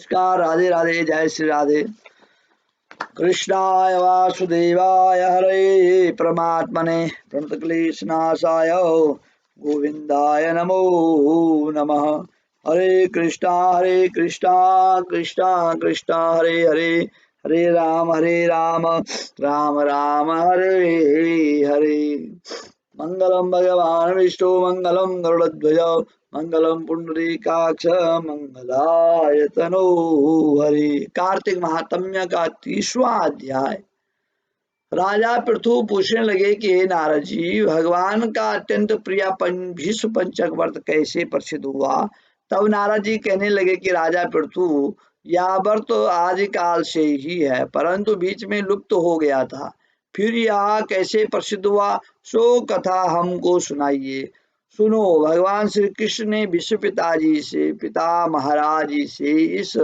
नमस्कार, राधे राधे, जय श्री राधे। कृष्णाय वासुदेवाय हरे परमात्मने प्रणतक्लेशनाशाय गोविंदाय नमो नमः। हरे कृष्णा कृष्णा कृष्णा हरे हरे, हरे राम राम राम हरे हरे। मंगलम भगवान विष्णु मंगलम गरुड़ध्वज मंगलम पुंडरीकाक्ष मंगलाय तनो हरि। कार्तिक महात्म्य का 30वां अध्याय। राजा पृथु पूछने लगे कि हे नारद जी, भगवान का अत्यंत प्रिय भीष्म पंचक व्रत कैसे प्रसिद्ध हुआ। तब नारद जी कहने लगे कि राजा पृथु, यह व्रत आदिकाल से ही है, परंतु बीच में लुप्त हो गया था। फिर यह कैसे प्रसिद्ध हुआ, सो कथा हमको सुनाइए। सुनो, भगवान श्री कृष्ण ने विश्व पिताजी से, पिता महाराज जी से इस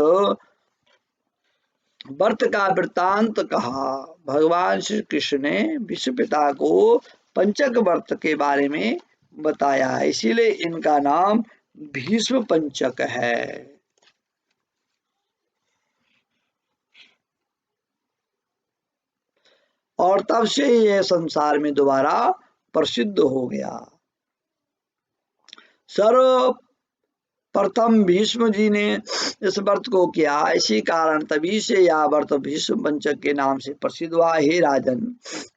व्रत का वृत्तांत कहा। भगवान श्री कृष्ण ने विश्व पिता को पंचक व्रत के बारे में बताया, इसीलिए इनका नाम भीष्म पंचक है। और तब से यह संसार में दोबारा प्रसिद्ध हो गया। सर्व प्रथम भीष्म जी ने इस व्रत को किया, इसी कारण तभी से यह व्रत भीष्म पंचक के नाम से प्रसिद्ध हुआ। हे राजन,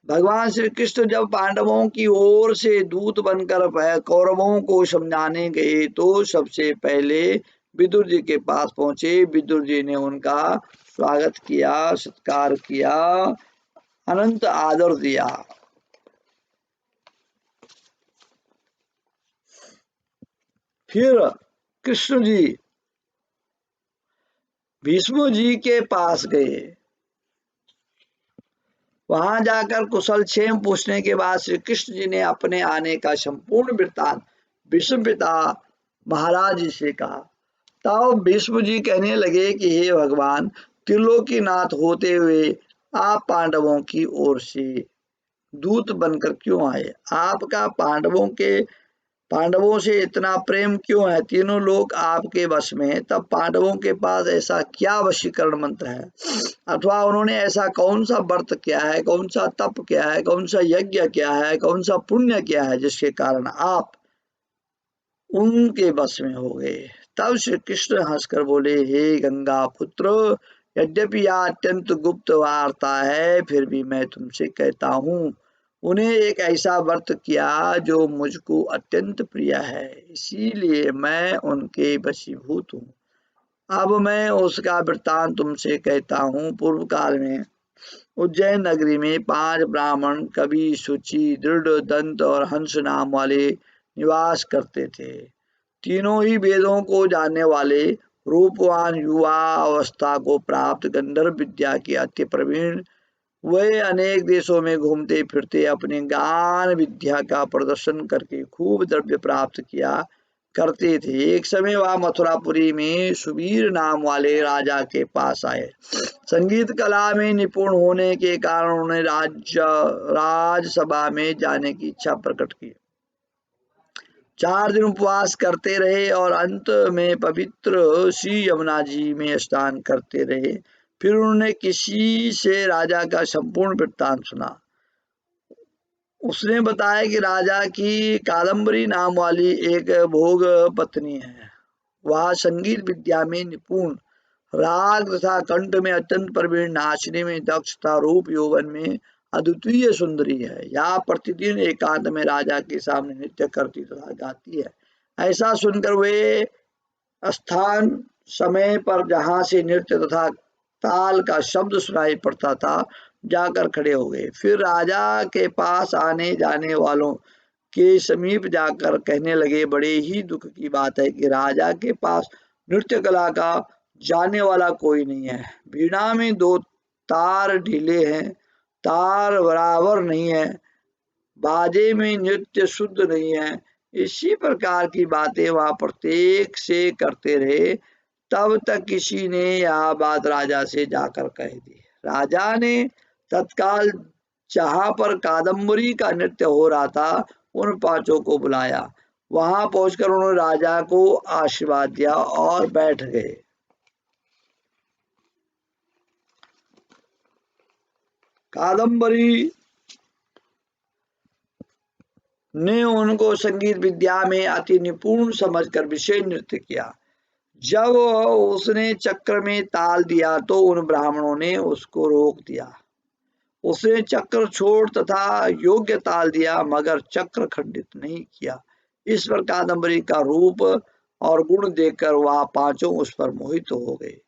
भगवान श्री कृष्ण जब पांडवों की ओर से दूत बनकर कौरवों को समझाने गए तो सबसे पहले विदुर जी के पास पहुंचे। विदुर जी ने उनका स्वागत किया, सत्कार किया, अनंत आदर दिया। फिर कृष्ण जी भीष्म जी के पास गए। वहां जाकर कुशल क्षेम पूछने के बाद श्री कृष्ण जी ने अपने आने का संपूर्ण वृत्तांत भीष्म पिता महाराज जी से कहा। तब भीष्म जी कहने लगे कि हे भगवान, त्रिलोकीनाथ होते हुए आप पांडवों की ओर से दूत बनकर क्यों आए। आपका पांडवों से इतना प्रेम क्यों है। तीनों लोग आपके वश में है, तब पांडवों के पास ऐसा क्या वशीकरण मंत्र है, अथवा उन्होंने ऐसा कौन सा व्रत किया है, कौन सा तप किया है, कौन सा यज्ञ किया है, कौन सा पुण्य किया है, जिसके कारण आप उनके वश में हो गए। तब श्री कृष्ण हंसकर बोले, हे गंगा पुत्र, यद्यपि यह अत्यंत गुप्त वार्ता है, फिर भी मैं तुमसे कहता हूँ। उन्हें एक ऐसा व्रत किया जो मुझको अत्यंत प्रिय है, इसीलिए मैं उनके वशीभूत हूँ। अब मैं उसका वृत्तांत तुमसे कहता हूँ। पूर्व काल में उज्जैन नगरी में 5 ब्राह्मण कवि, शुचि, दृढ़, दंत और हंस नाम वाले निवास करते थे। तीनों ही वेदों को जानने वाले, रूपवान, युवा अवस्था को प्राप्त, गंधर्व विद्या के अति प्रवीण, वे अनेक देशों में घूमते फिरते अपने गान विद्या का प्रदर्शन करके खूब द्रव्य प्राप्त किया करते थे। एक समय वह मथुरापुरी में सुबीर नाम वाले राजा के पास आए। संगीत कला में निपुण होने के कारण उन्हें राजसभा में जाने की इच्छा प्रकट की। 4 दिन उपवास करते रहे और अंत में पवित्र श्री यमुना जी में स्नान करते रहे। फिर उन्होंने किसी से राजा का संपूर्ण वृत्तांत सुना। उसने बताया कि राजा की कादम्बरी नाम वाली एक भोग पत्नी है। वह संगीत विद्या में निपुण, राग तथा कंठ में अत्यंत प्रवीण, नाचने में दक्ष तथा रूप यौवन में अद्वितीय सुंदरी है। यह प्रतिदिन एकांत में राजा के सामने नृत्य करती तथा गाती है। ऐसा सुनकर वे स्थान समय पर जहां से नृत्य तथा ताल का शब्द सुनाई पड़ता था जाकर खड़े हो गए। फिर राजा के पास आने जाने वालों के समीप जाकर कहने लगे, बड़े ही दुख की बात है कि राजा के पास नृत्य कला का जानने वाला कोई नहीं है। वीणा में 2 तार ढीले हैं, तार बराबर नहीं है, बाजे में नृत्य शुद्ध नहीं है। इसी प्रकार की बातें वहां प्रत्येक से करते रहे। तब तक किसी ने यह बात राजा से जाकर कह दी। राजा ने तत्काल जहां पर कादम्बरी का नृत्य हो रहा था उन 5 को बुलाया। वहां पहुंचकर उन्होंने राजा को आशीर्वाद दिया और बैठ गए। कादम्बरी ने उनको संगीत विद्या में अति निपुण समझकर विशेष नृत्य किया। जब उसने चक्र में ताल दिया तो उन ब्राह्मणों ने उसको रोक दिया। उसने चक्र छोड़ तथा योग्य ताल दिया मगर चक्र खंडित नहीं किया। इस पर कादम्बरी का रूप और गुण देखकर वह पांचों उस पर मोहित हो गए।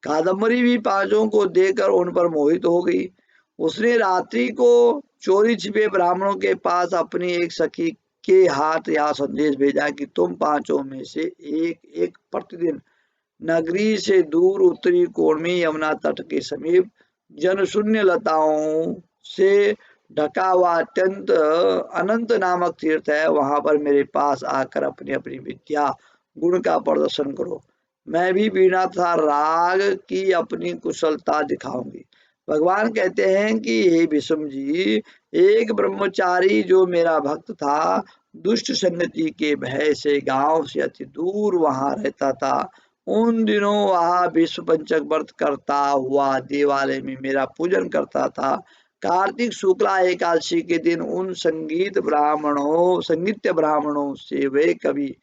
कादम्बरी भी पांचों को देखकर उन पर मोहित हो गई। उसने रात्रि को चोरी छिपे ब्राह्मणों के पास अपनी एक सखी के हाथ यह संदेश भेजा कि तुम पांचों में से एक एक प्रतिदिन नगरी से दूर उत्तरी कोण में यमुना तट के समीप जनशून्य लताओं से ढका हुआ अत्यंत अनंत नामक तीर्थ है, वहां पर मेरे पास आकर अपनी अपनी विद्या गुण का प्रदर्शन करो। मैं भी वीणा तथा राग की अपनी कुशलता दिखाऊंगी। भगवान कहते हैं कि हे भीष्म जी, एक ब्रह्मचारी जो मेरा भक्त था, दुष्ट संगति के भय से गांव से अति दूर वहां रहता था। उन दिनों वह विश्व पंचक व्रत करता हुआ देवालय में मेरा पूजन करता था। कार्तिक शुक्ला एकादशी के दिन उन संगीत ब्राह्मणों से वे कवि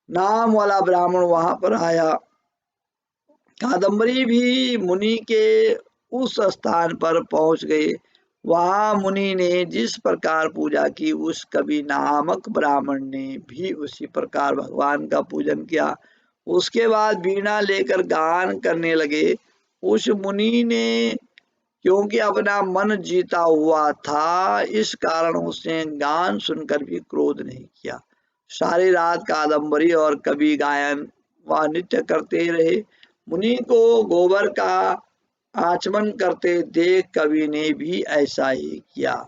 नाम वाला ब्राह्मण वहां पर आया। कादम्बरी भी मुनि के उस स्थान पर पहुंच गए। वहां मुनि ने जिस प्रकार पूजा की, उस कवि नामक ब्राह्मण ने भी उसी प्रकार भगवान का पूजन किया। उसके बाद वीणा लेकर गान करने लगे। उस मुनि ने क्योंकि अपना मन जीता हुआ था, इस कारण उसने गान सुनकर भी क्रोध नहीं किया। सारी रात कादम्बरी और कवि गायन व नृत्य करते रहे। मुनि को गोबर का आचमन करते देख कवि ने भी ऐसा ही किया।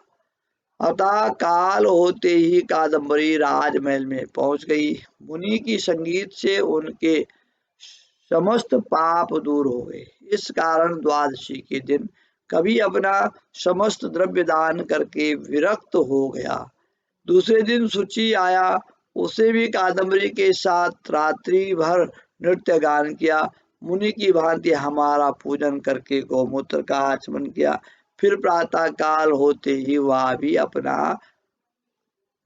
अतः काल होते ही कादम्बरी राजमहल में पहुंच गई। मुनि की संगीत से उनके समस्त पाप दूर हो गए। इस कारण द्वादशी के दिन कवि अपना समस्त द्रव्य दान करके विरक्त हो गया। दूसरे दिन शुचि आया। उसे भी कादम्बरी के साथ रात्रि भर नृत्य गान किया। मुनि की भांति हमारा पूजन करके गौमूत्र का आचमन किया। फिर प्रातः काल होते ही वह भी अपना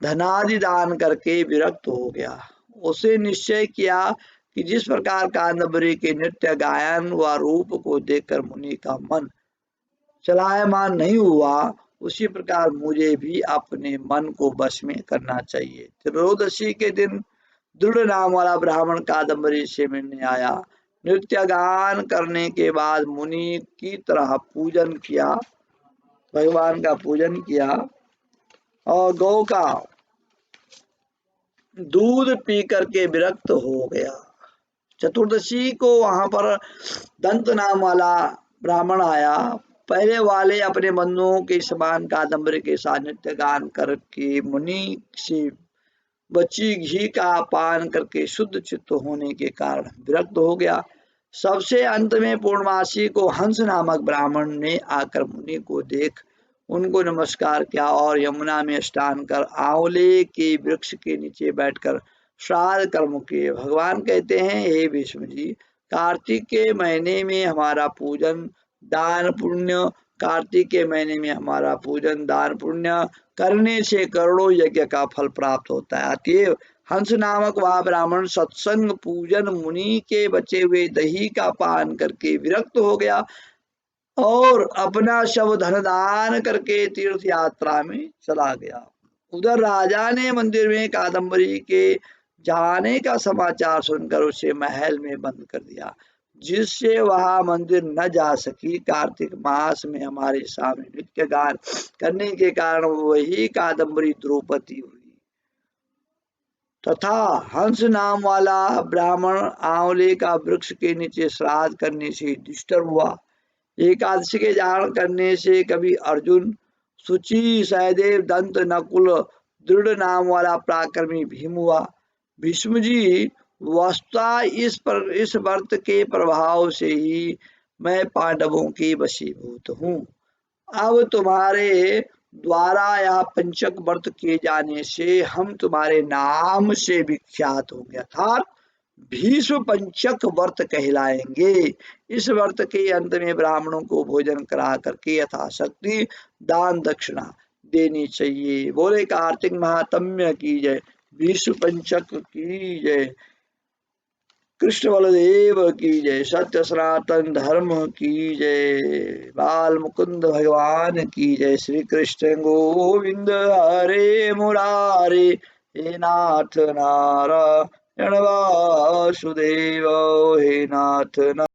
धनादि दान करके विरक्त हो गया। उसे निश्चय किया कि जिस प्रकार कादम्बरी के नृत्य गायन व रूप को देखकर मुनि का मन चलायमान नहीं हुआ, उसी प्रकार मुझे भी अपने मन को वश में करना चाहिए। त्रयोदशी के दिन दृढ़ नाम वाला ब्राह्मण कादम्बरी से मिलने आया। नृत्य गान करने के बाद मुनि की तरह पूजन किया, भगवान का पूजन किया और गौ का दूध पी करके विरक्त हो गया। चतुर्दशी को वहां पर दंत नाम वाला ब्राह्मण आया। पहले वाले अपने बंधुओं के समान कादम्बरी के साथ नृत्य गान करके मुनि से बची घी का पान करके शुद्ध चित्त होने के कारण विरक्त हो गया। सबसे अंत में पूर्णमासी को हंस नामक ब्राह्मण ने आकर मुनि को देख उनको नमस्कार किया और यमुना में स्नान कर आंवले के वृक्ष के नीचे बैठकर श्राद्ध कर्म किए। भगवान कहते हैं, हे भीष्म जी, कार्तिक के महीने में हमारा पूजन दान पुण्य कार्तिक के महीने में हमारा पूजन दान पुण्य करने से करोड़ों यज्ञ का फल प्राप्त होता है। अतएव हंस नामक वह ब्राह्मण सत्संग पूजन मुनि के बचे हुए दही का पान करके विरक्त हो गया और अपना शव धन दान करके तीर्थ यात्रा में चला गया। उधर राजा ने मंदिर में कादम्बरी के जाने का समाचार सुनकर उसे महल में बंद कर दिया, जिससे वह मंदिर न जा सकी। कार्तिक मास में हमारे सामने नृत्य गान करने के कारण वही कादम्बरी द्रौपदी हुई तथा हंस नाम वाला ब्राह्मण आंवले का वृक्ष के नीचे श्राद्ध करने से डिस्टर्ब हुआ। एकादशी के जागरण करने से कभी अर्जुन, सुचि, सहदेव, दंत, नकुल, दृढ़ नाम वाला पराक्रमी भीम हुआ। भीष्म जी, वस्तुतः इस व्रत के प्रभाव से ही मैं पांडवों की वशीभूत हूँ। अब तुम्हारे द्वारा यह पंचक व्रत किए जाने से हम तुम्हारे नाम से विख्यात होंगे, अर्थात भीष्म पंचक व्रत कहलाएंगे। इस व्रत के अंत में ब्राह्मणों को भोजन करा करके यथाशक्ति दान दक्षिणा देनी चाहिए। बोले कार्तिक महात्म्य की जय, भीष्म पंचक की जय, कृष्ण बलदेव की जय, सत्य सनातन धर्म की जय, बाल मुकुंद भगवान की जय। श्री कृष्ण गोविंद हरे मुरारे, हे नाथ नारायण वासुदेव, हे नाथ